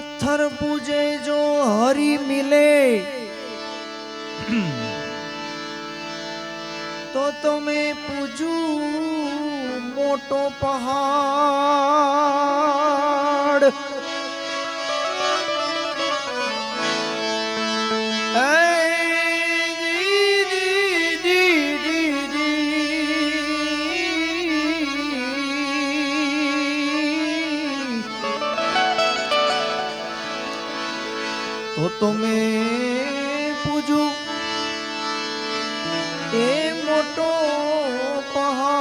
पत्थर पूजे जो हरि मिले तो मैं पूजू मोटो पहाड़। तो मैं पूजू ए मोटो पहाड़।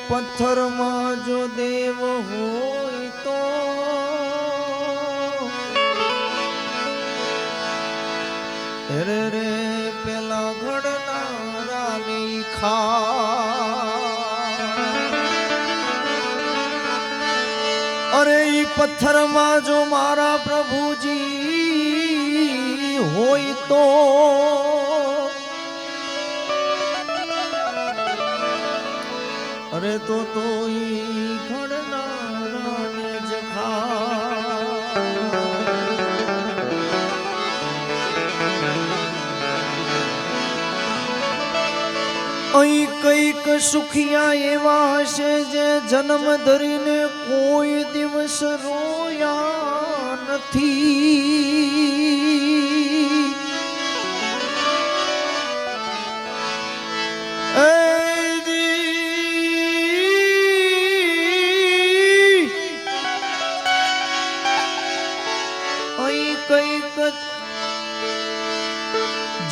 पत्थर में जो देव होय तो रे रे पेला घड़नारा नहीं खा। अरे ई पत्थर में जो मारा प्रभु जी होय तो अरे तो ई घड़नारा ने जखा। अहीं कईक सुखिया एवा हशे जे जन्म धरीने कोई दिवस रोया नथी। अहीं कईक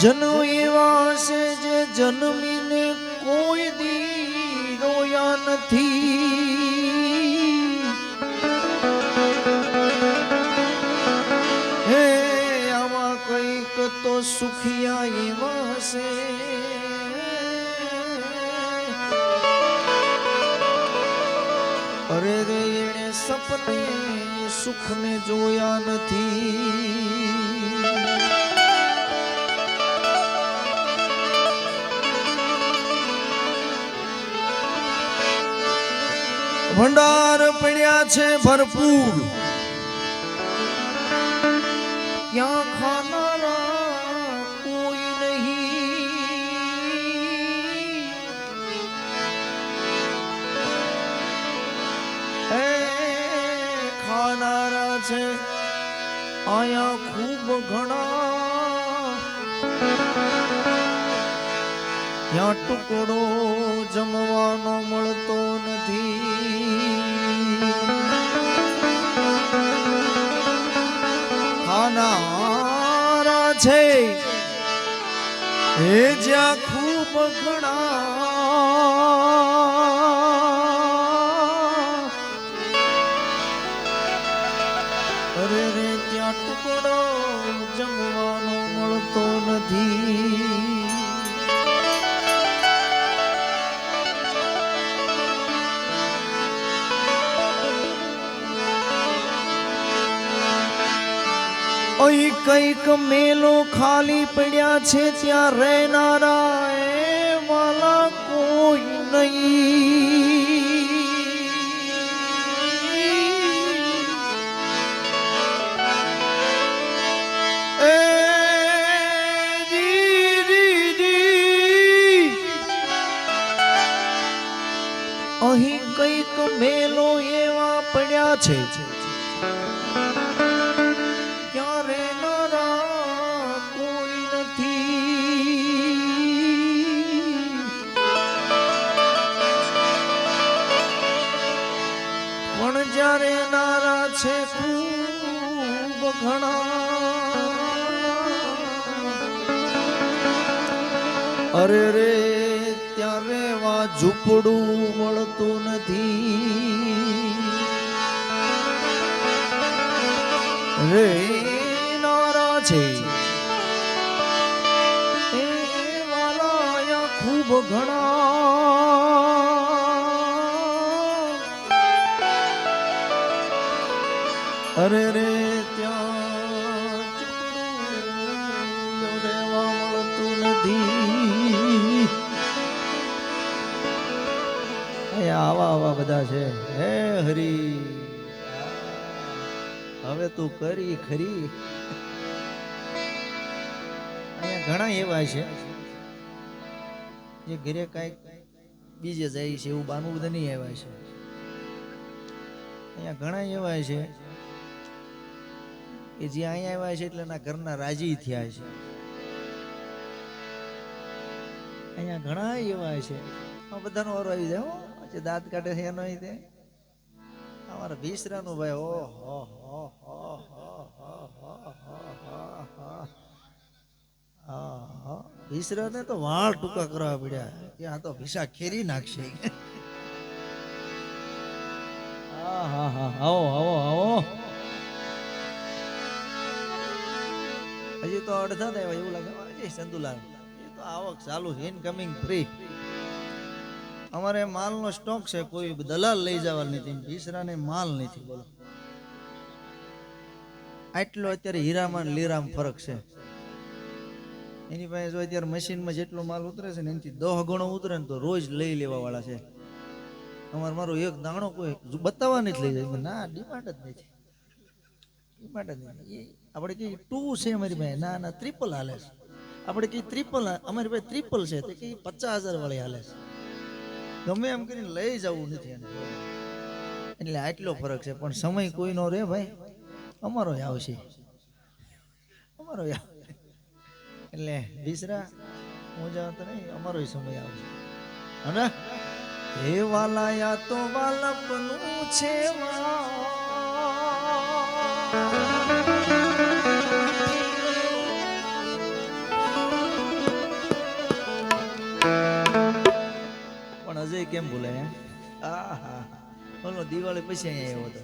जनो एवा हशे जे जन्मीने कोई दी रोया नथी। हे आवा कईक तो सुखिया एवा हशे अरे रे एणे सपने सुख ने जोया नथी। भंडार पड्या छे भरपूर क्या खानारा कोई नहीं। खानारा छे आया खूब घणा या टुकड़ो जमवानो मळतो नथी। खानारा छे ए ज्या खूब घणा अरे रे त्या टुकड़ो जमवानो मळतो नथी। अहीं कईक मेलो खाली पड्या छे त्या रहनारा वाला कोई नहीं। अहीं कईक मेलो एवा पड्या छे જ્યારે નારા છે ખૂબ ઘણા અરે રે ત્યારે વા ઝૂંપડું મળતું નથી રે નારા છે એ વાલા ખૂબ ઘણા અરે રે ત્યાં રહેવા મળતું નથી એ આવા આવા બધા છે હે હરી હવે તું કરી ખરી અહીંયા ઘણા એવા છે જે ઘરે કાંઈક બીજે જાય છે એવું બાનું બધા નહીં આવ્યા છે અહીંયા ઘણા એવા છે કે જે અહીંયા આવ્યા છે એટલે એના ઘરના રાજી થયા છે અહીંયા ઘણા એવા છે બધાનો વારો આવી જાય જે દાંત કાઢે છે એનો તે અમારા ભીસરાનું ભાઈ ભીસરા ને તો વાળ ટૂંકા કરવા પડ્યા કે આ તો ભીસા ખેરી નાખશે આવો આવો આવો હજી તો અડધા થાય એવું લાગે ચંદુલાલ એ તો આવક ચાલુ છે ઇનકમિંગ ફ્રી અમારે માલનો સ્ટોક છે કોઈ દલાલ લઈ જવા નથી ભીસરાને માલ નથી બોલો આટલો અત્યારે હીરામાં લીરામ ફરક છે એની પાસે જો અત્યારે મશીનમાં જેટલો માલ ઉતરે છે ને એનાથી 10 ગણો ઉતરે ને તો રોજ લઈ લેવા વાળા છે મારો એક દાણો કોઈ બતાવવા નથી લઈ જાય ના ડિમાન્ડ જ નથી ડિમાન્ડ જ નથી આપણે કઈ 2 છે અમારી પાસે ના ના ટ્રિપલ હાલે છે આપણે કઈ ટ્રિપલ અમારી પાસે ટ્રિપલ છે તે કઈ 50,000 વાળી હાલે છે ગમે એમ કરીને લઈ જવું નથી એને એટલે આટલો ફરક છે પણ સમય કોઈનો રે ભાઈ અમારો આવશે અમારો એટલે ભીસરા હું જાઉં તો નહીં અમારો સમય આવશે અને હે વાલાયા તો વાલપનું છે પણ અજય કેમ બોલે બોલો દિવાળી પછી અહીંયા આવ્યો હતો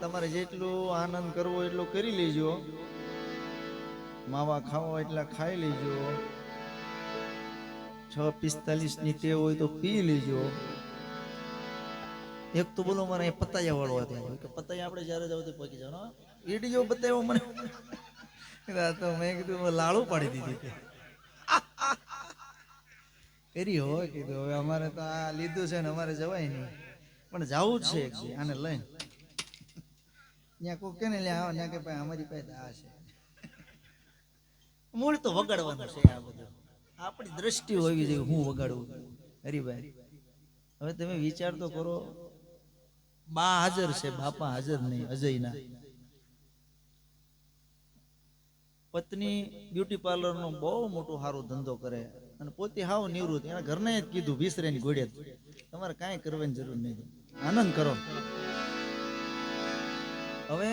તમારે જેટલું આનંદ કરવો એટલો કરી લેજો માવા ખાવો એટલા ખાઈ લેજો 6:45 ની ટેવ હોય તો પી લેજો એક તો બોલો મારે પતાયા વાળો હતો કે પતાયા આપણે જ્યારે જાવ તો પકી જાવ ઈડી જેવો બતાવ્યો મને તો મેં કીધું લાડુ પાડી દીધી કરી હોય કીધું હવે અમારે તો આ લીધું છે ને અમારે જવાય નહીં પણ જવું જ છે આને લઈને ત્યાં કોઈ કે ને લે આવો ત્યાં કે ભાઈ અમારી પાસે આ છે મૂળ તો વગાડવાનું છે આ બધું આપણી દ્રષ્ટિ હોવી જોઈએ હું વગાડવું હરીભાઈ હવે તમે વિચાર તો કરો બા હાજર છે બાપા હાજર નહીં અજયના પત્ની બ્યુટી પાર્લર નો બહુ મોટો સારો ધંધો કરે અને પોતે હાવ નિવૃત્ત એના ઘરને જ કીધું ભીસરેની ઘોડે તમારે કાંઈ કરવાની જરૂર નહીં આનંદ કરો હવે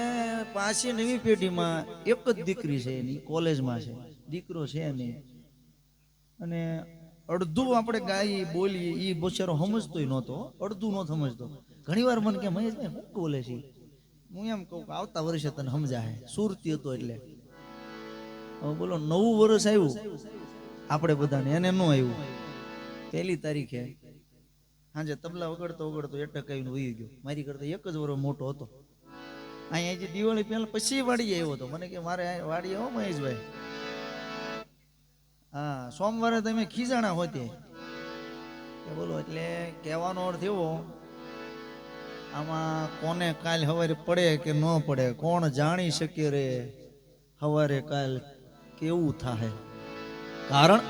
પાછી નવી પેઢીમાં એક જ દીકરી છે એની કોલેજમાં છે દીકરો છે નહીં અને અડધું આપણે ગાઈ બોલીએ એ બચારો સમજતોય નહોતો અડધું ન સમજતો ઘણી વાર મને કે મહેશભાઈ શું બોલે છે હું એમ કહું કે આવતા વર્ષે તને સમજાય સુરતી હતો એટલે હવે બોલો 9 વર્ષ આવ્યું આપણે બધાને એને ન આવ્યું 1 તારીખે સાંજે તબલા વગાડતો વગાડતો એટક આવીને વહી ગયો મારી કરતા 1 જ વર્ષ મોટો હતો અહીંયા જે દિવાળી પહેલા પછી વાડી આવ્યો હતો મને કે મારે વાડી આવો મહેશભાઈ હા સોમવારે તમે ખીજાણા હોતે બોલો એટલે કહેવાનો અર્થ એવો આમાં કોને કાલ સવારે પડે કે ન પડે કોણ જાણી શકે રે સવારે કાલ કેવું થાય કારણ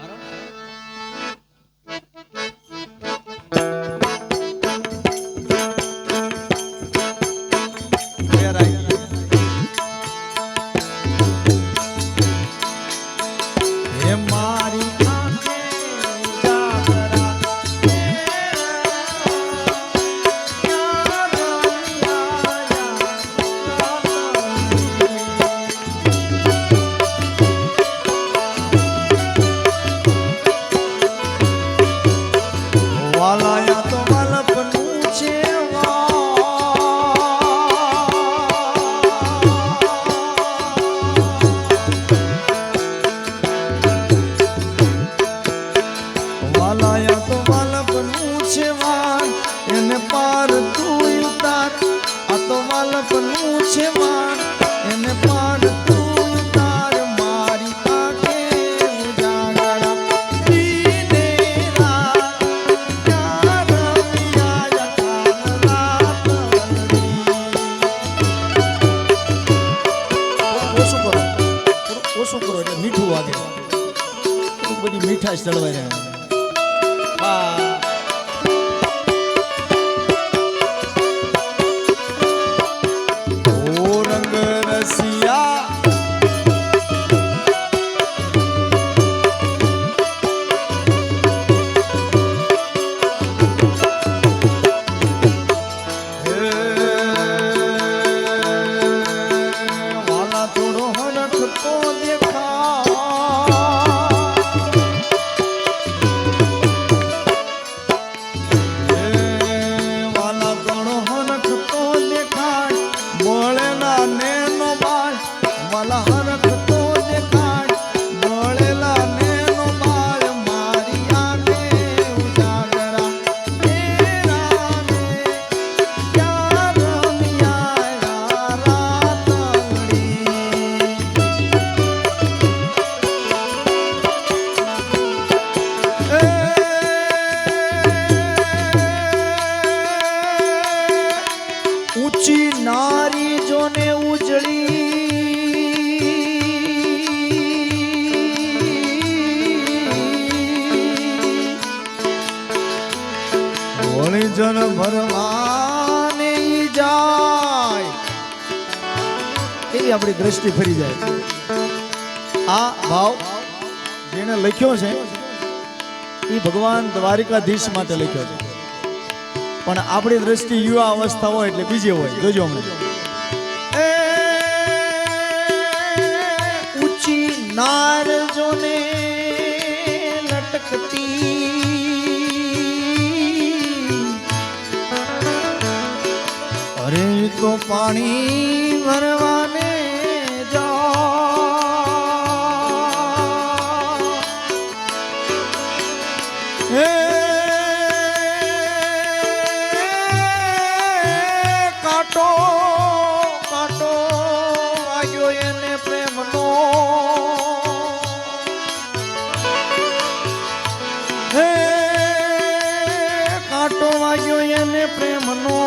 મીઠાશ ચડવાઈ રહે. નારી જોને ઉજળી જન ભરવાને જાય એવી આપણી દ્રષ્ટિ ફરી જાય. આ ભાવ જેને લખ્યો છે એ ભગવાન દ્વારિકાધીશ માટે લખ્યો છે, પણ આપણી દ્રષ્ટિ યુવા અવસ્થા હોય એટલે બીજે હોય. જોજો હમણાં ઊંચી નાર જોને લટકતી અરે તો પાણી ભરવાને કાટો વાગ્યો એને પ્રેમનો, હે કાટો વાગ્યો એને પ્રેમનો.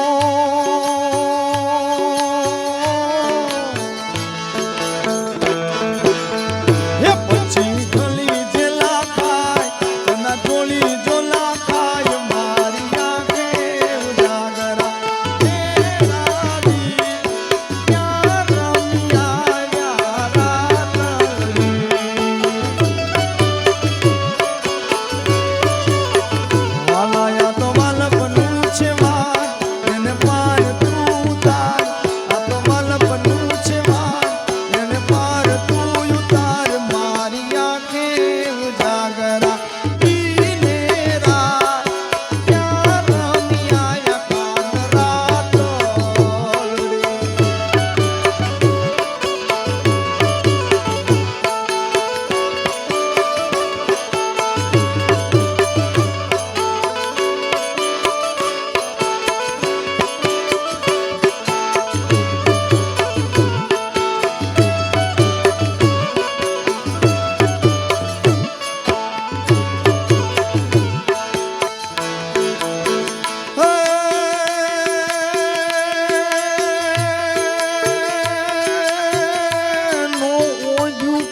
હે પછી ગલી જેલા ખાય તના ટોળી જોલા ખાય મારી આંખે ઉજાગરા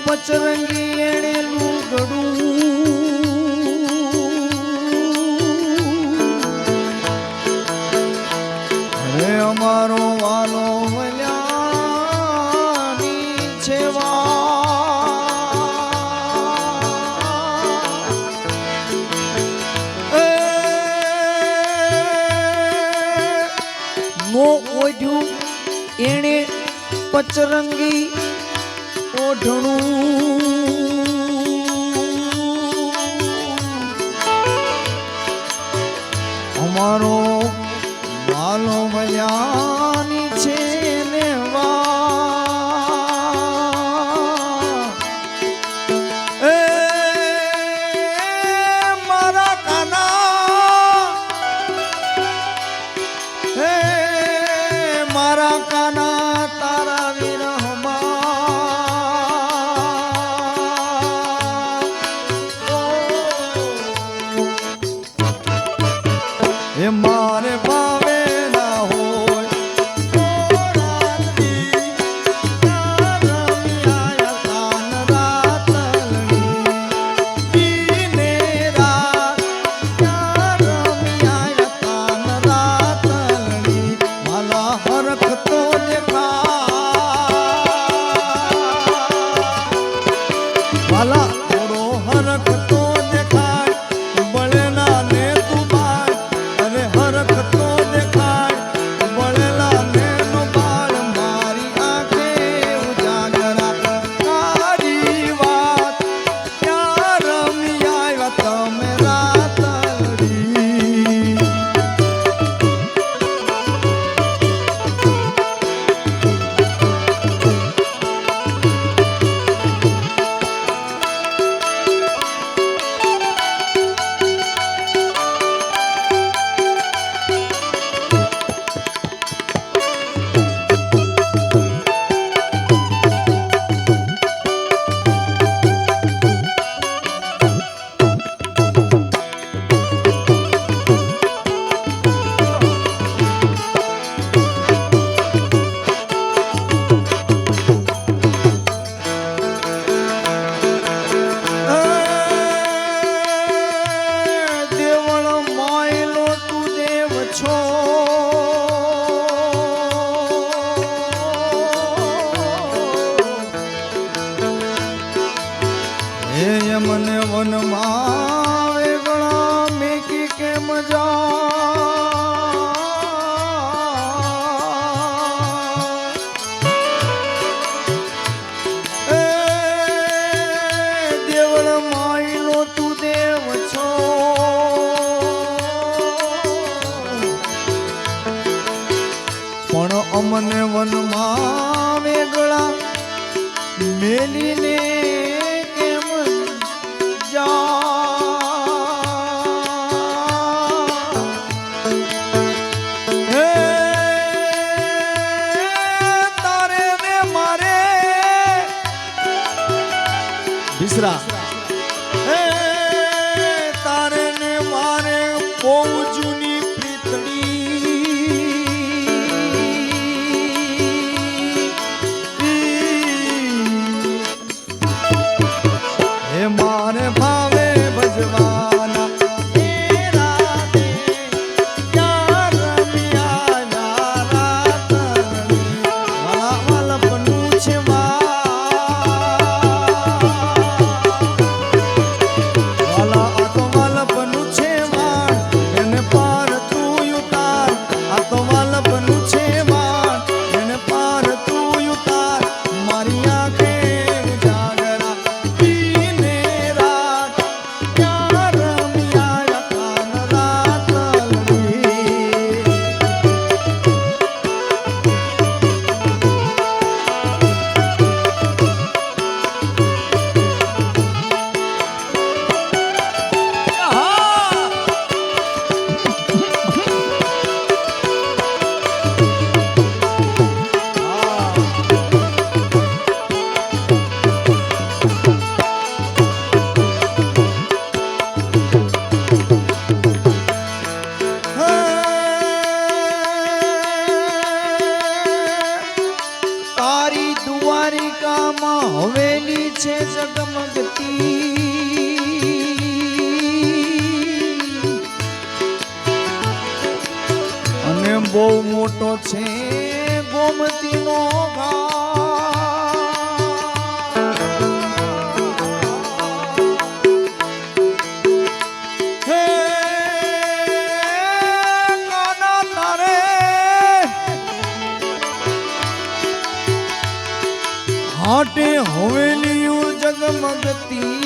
પચરંગી એણે લુગડું હવે અમારો વાલો વલ્યાની નો ઓઢ્યું એણે પચરંગી ઓઢણું અમારો વાલો વલ્યાની છે ને મારા કાના મારા કાના તારા વિરહમાં મારે ભાવે ના હોય અમને વનમાં વેગળા મેલીને કેમ હે તારે ને મારે બિસરા હે તારે ને મારે બહુ જૂની मारे भावे भजवाना હવેલી છે જગમગતી અને બહુ મોટો છે ગોમતીનો હાટે હવેલીઓ જગમગતી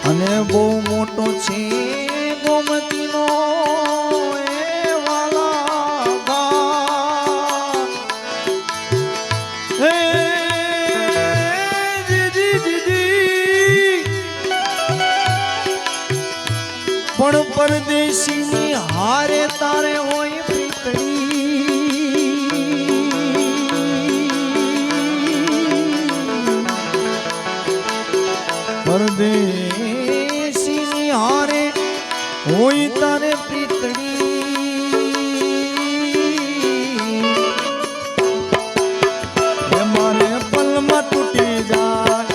અને બહુ મોટો છે ગોમતીનો એ વાલા ઘાટ હે જીજી જીજી પણ પરદેશીની હારે તારે હોય પરદેશીની હારે હોય તારે પ્રીતડી મારે પલમાં તૂટી જાય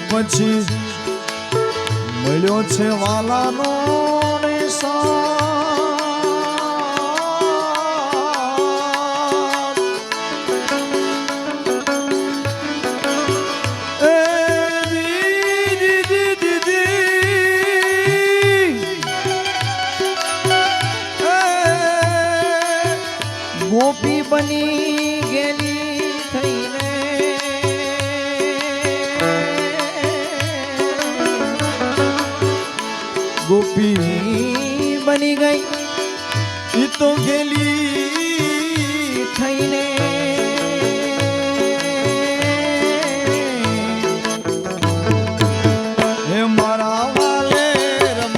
પછી મળ્યો છે વાલાનો ગોપી બની ગેલી થઈને ગોપી બની ગઈ ઈ તો ગેલી થઈને હે મારા વાલે રમ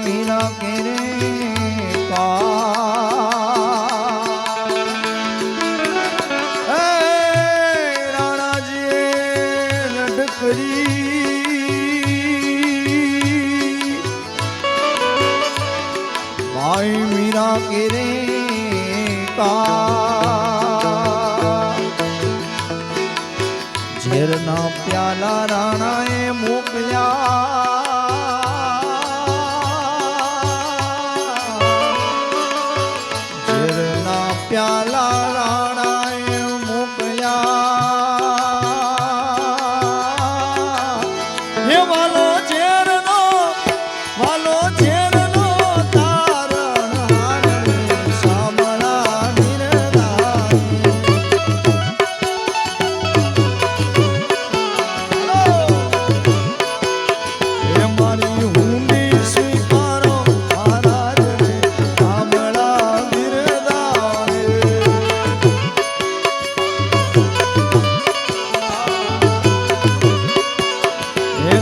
મીરા કેરે રાણાજી રડ કરી ભાઈ મીરા કેરે ઝેરના પ્યાલા રાણાએ મોકલ્યા ઝેરના પ્યાલા રાણાએ મોકલ્યા હે વાલો ઝેરનો તારણ હારણી સાંભળા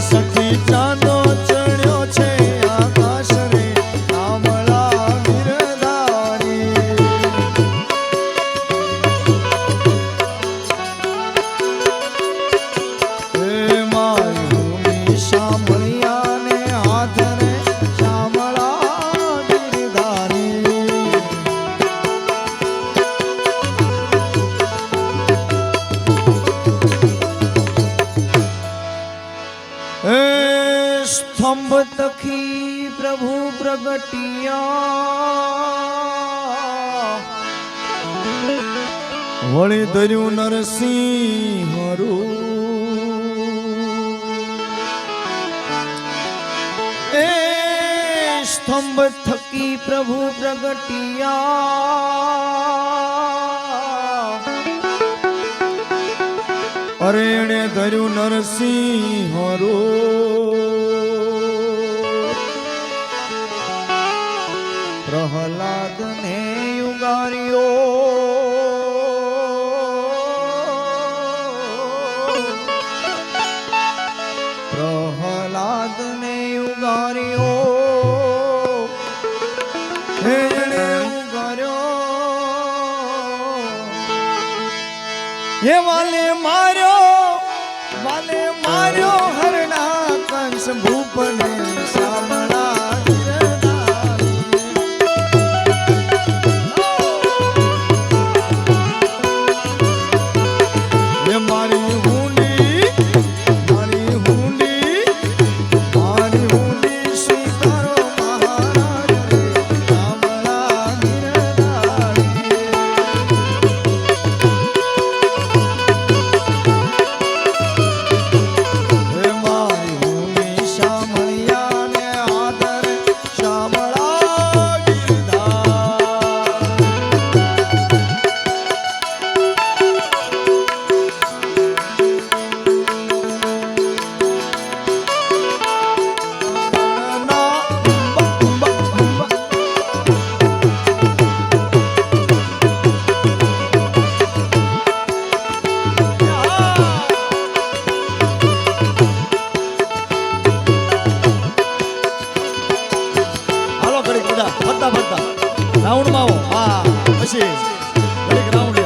સખી ચાંદો ચડ્યો છે આકાશ રે આમળા ગિરધારી હે મારી સાંભળ્યા ને હાથ રે શામળા ગિરધારી સ્તંભ તખી પ્રભુ પ્રગટિયા વળી ધર્યું નરસિંહ એ સ્તંભ થકી પ્રભુ પ્રગટિયા અરે એણે ધર્યું નરસિંહ પ્રહલાદ ને યુગાર્યો પ્રહલાદ ને યુગાર્યો એણે ઉગાર્યો હે વાલે માર્યો હરણા કંસ ભૂપને સામળા રાઉન્ડમાં આવો હા પછી રાઉન્ડ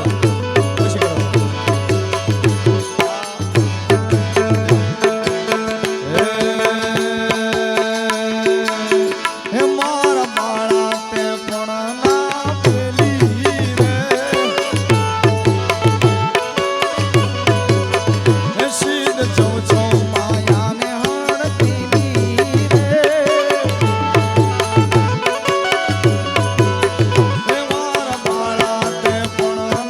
પછી કરો હે મારા બાળા તે પણ ના પેલી રે હે સીધ ચૌ માયાને હણતી રે હે મારા બાળા તે પણ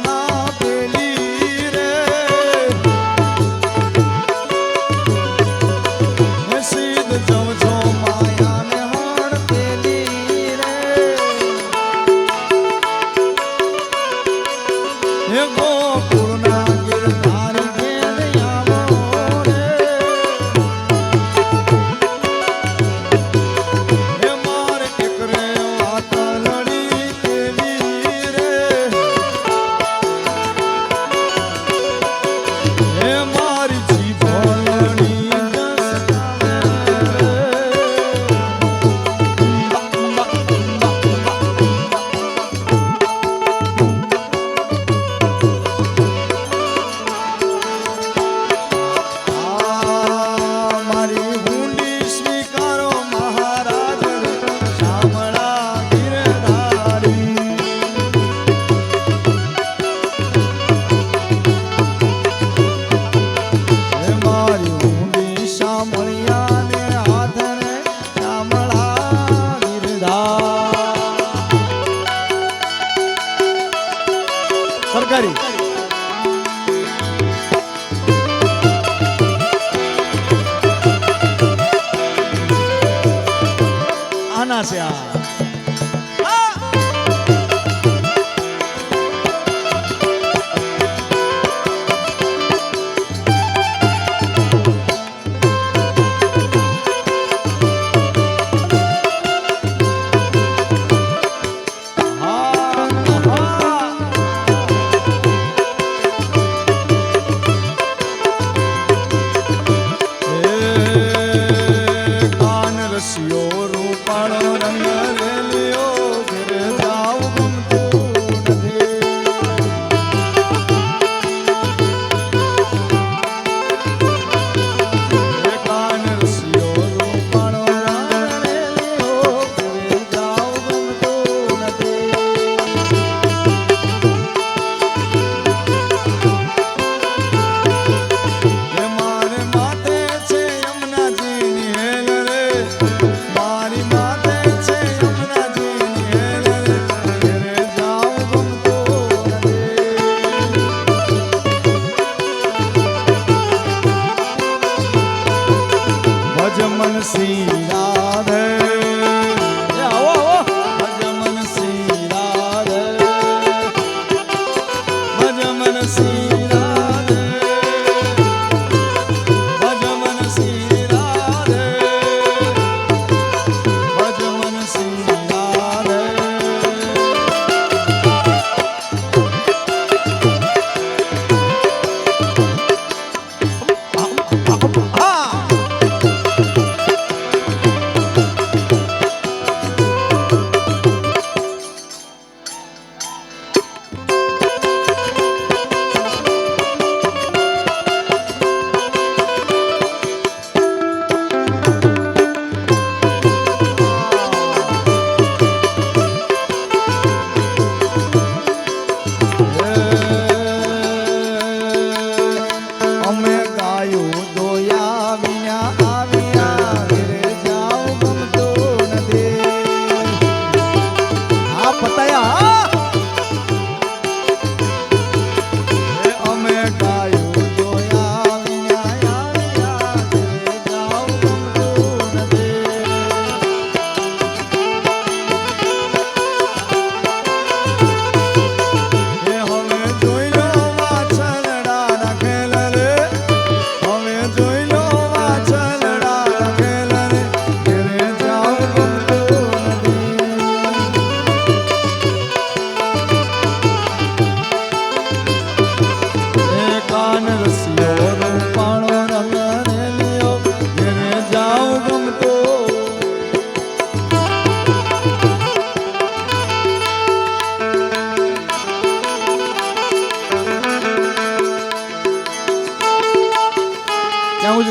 કાના છે આ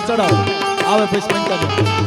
ચડાવો આવે પછી પંચાયત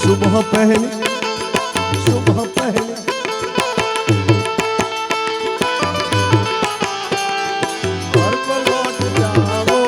सुबह पहले सुबह पहले घर को लौट जाओ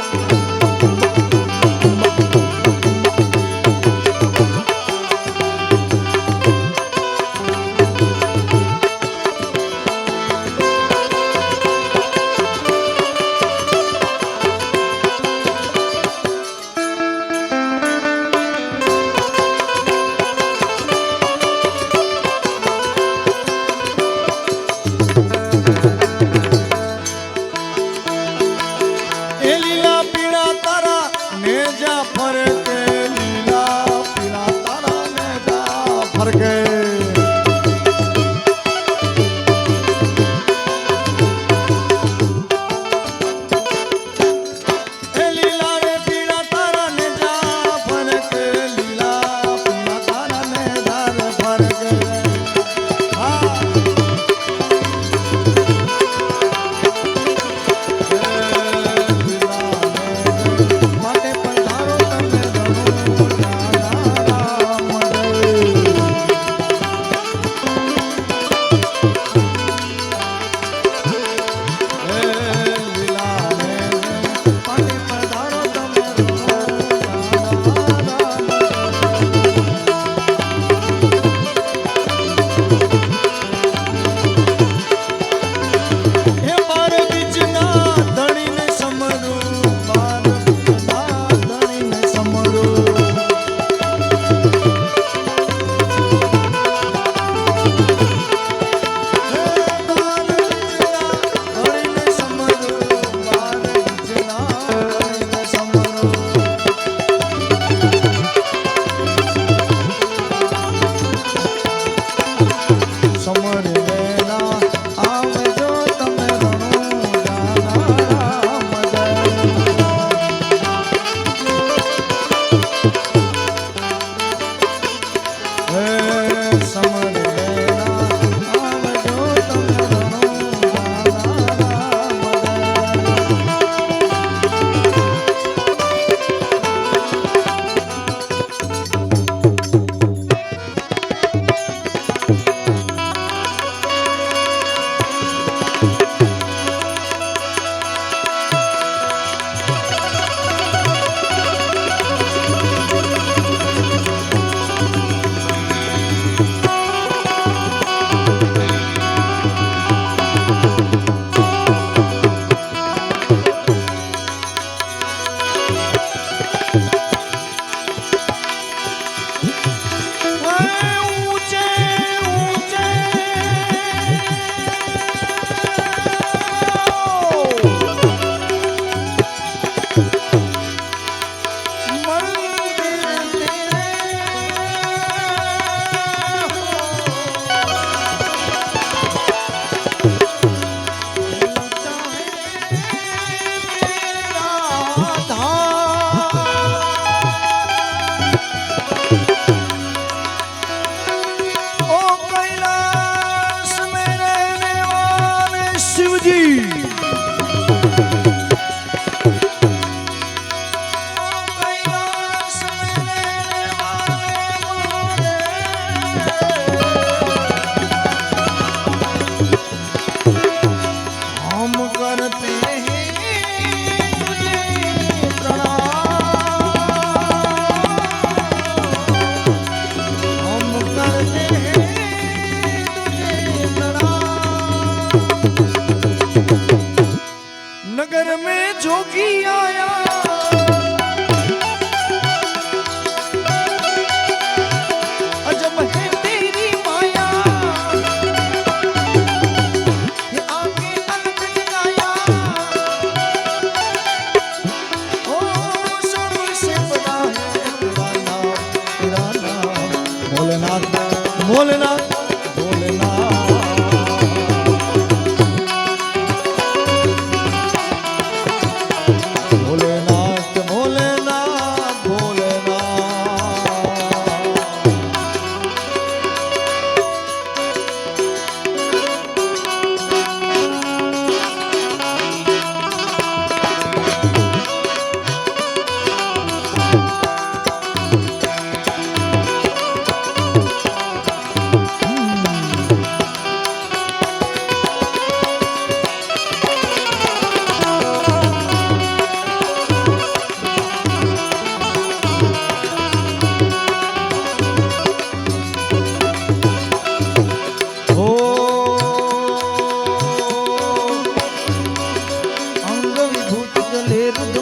भोलेनाथ भोलेनाथ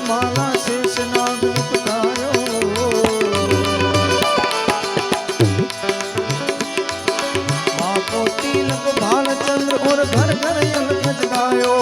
माला शेष नाग निपटायो माँ को तिलक भाल चंद्र और घर घर अलख जगायो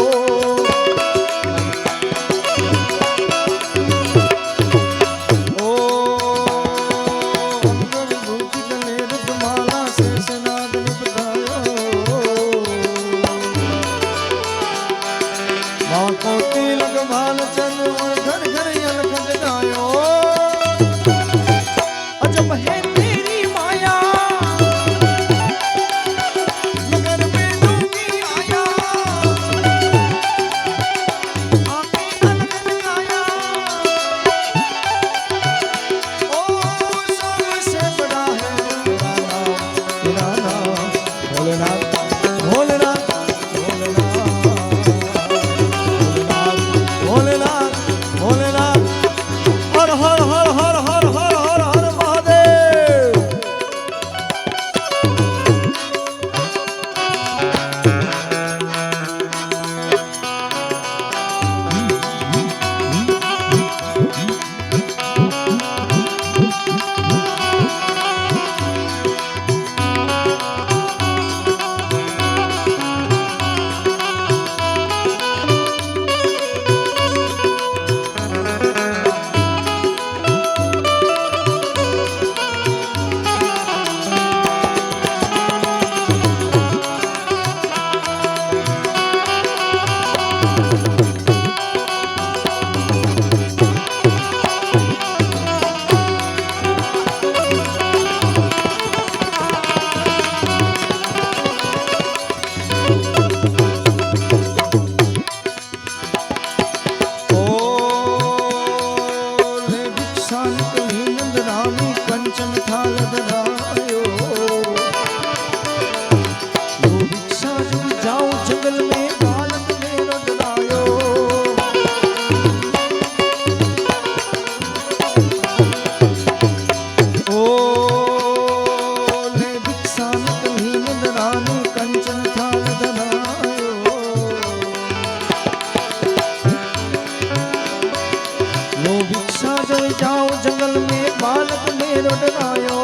जाओ जंगल में बालक मेरो डरायो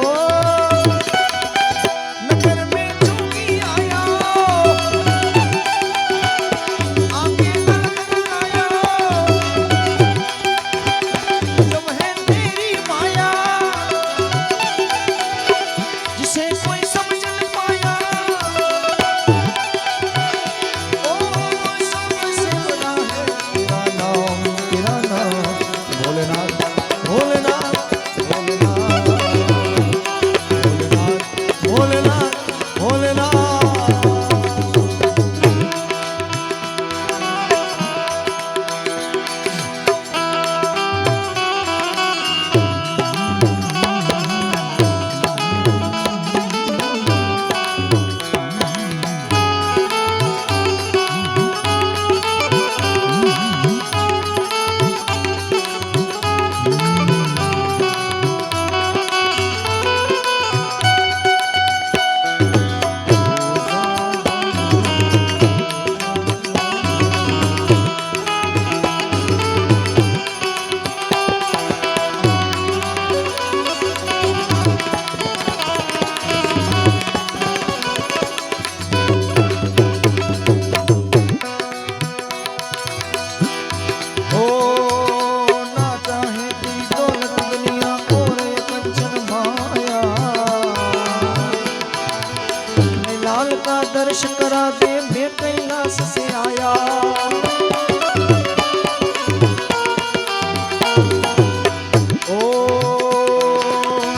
नगर में चौकी आया आगे नरक आया जब है तेरी माया जिसे कोई समझ न पाया ओ सबसे बड़ा है तेरा नाम भोलेनाथ दर्श करा दे मैं कैलाश से आया ओ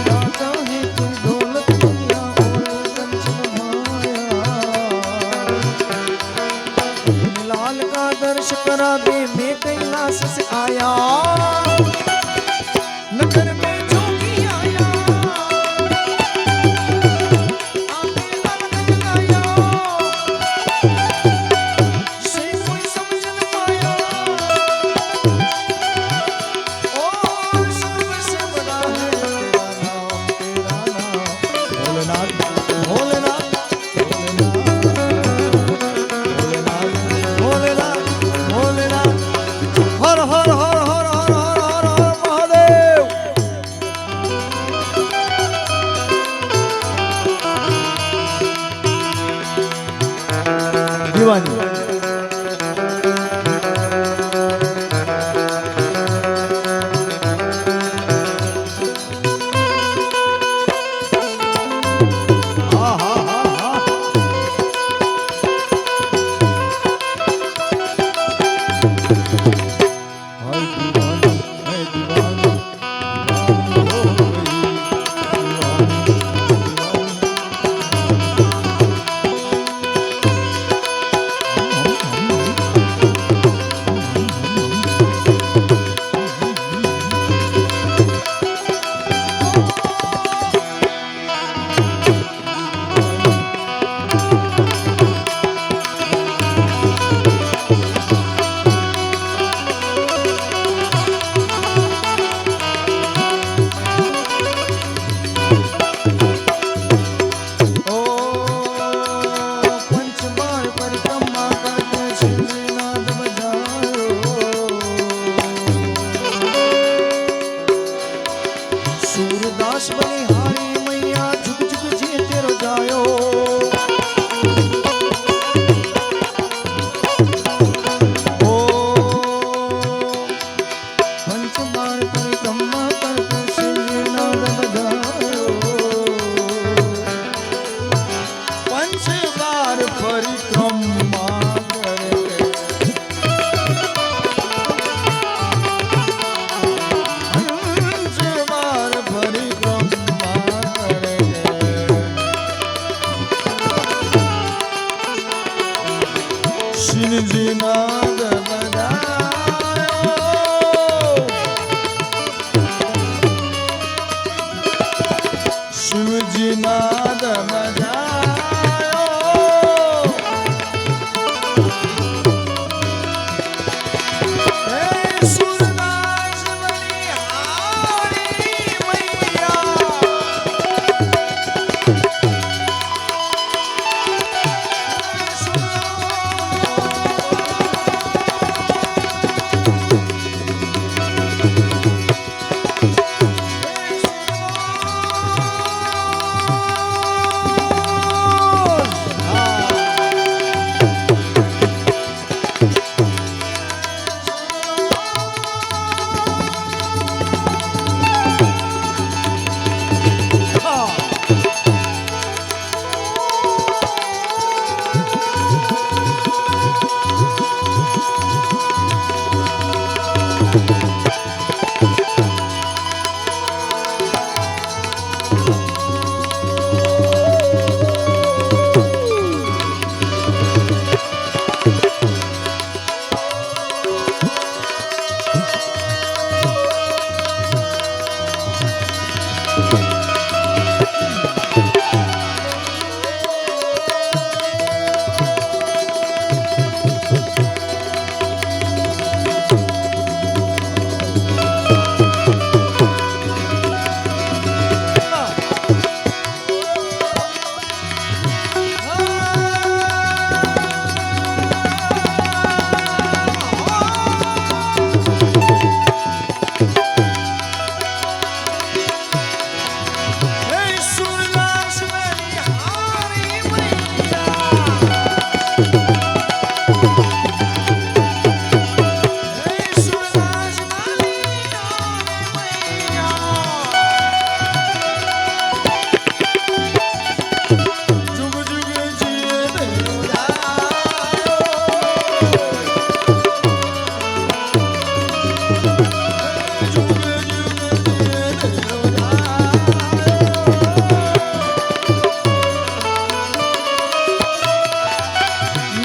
राजा है तू दौलत दुनिया और कंचन माया लाल का दर्श करा दे मैं कैलाश से आया नगर में जोगी आया हर हर हर हर हाय दीवानी मैं दीवानी दीवानी हो गई सूरदास बलिहारी मैया झुक झुक जी तेरो जायो ओ पंचबार परिक्रमा करके शिवनाद बजायो पंचबार परिक्रमा करके पंचबार परिक्रमा करके शिवजी नाद बजायो शिवजी नाद बजायो हे सूरदास बलिहारी मैया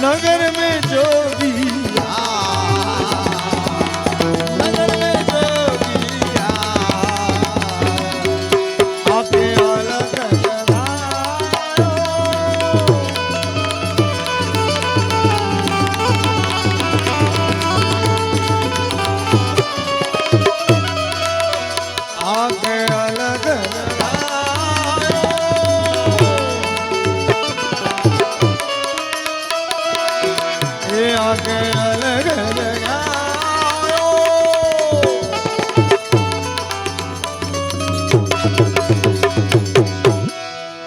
नगर में जोगिया नगर में जोगिया आके अलग जगायो आके अलग जगायो ये आके अलग जगायो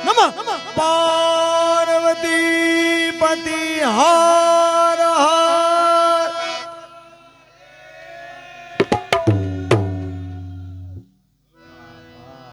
नमः पार्वती पति हा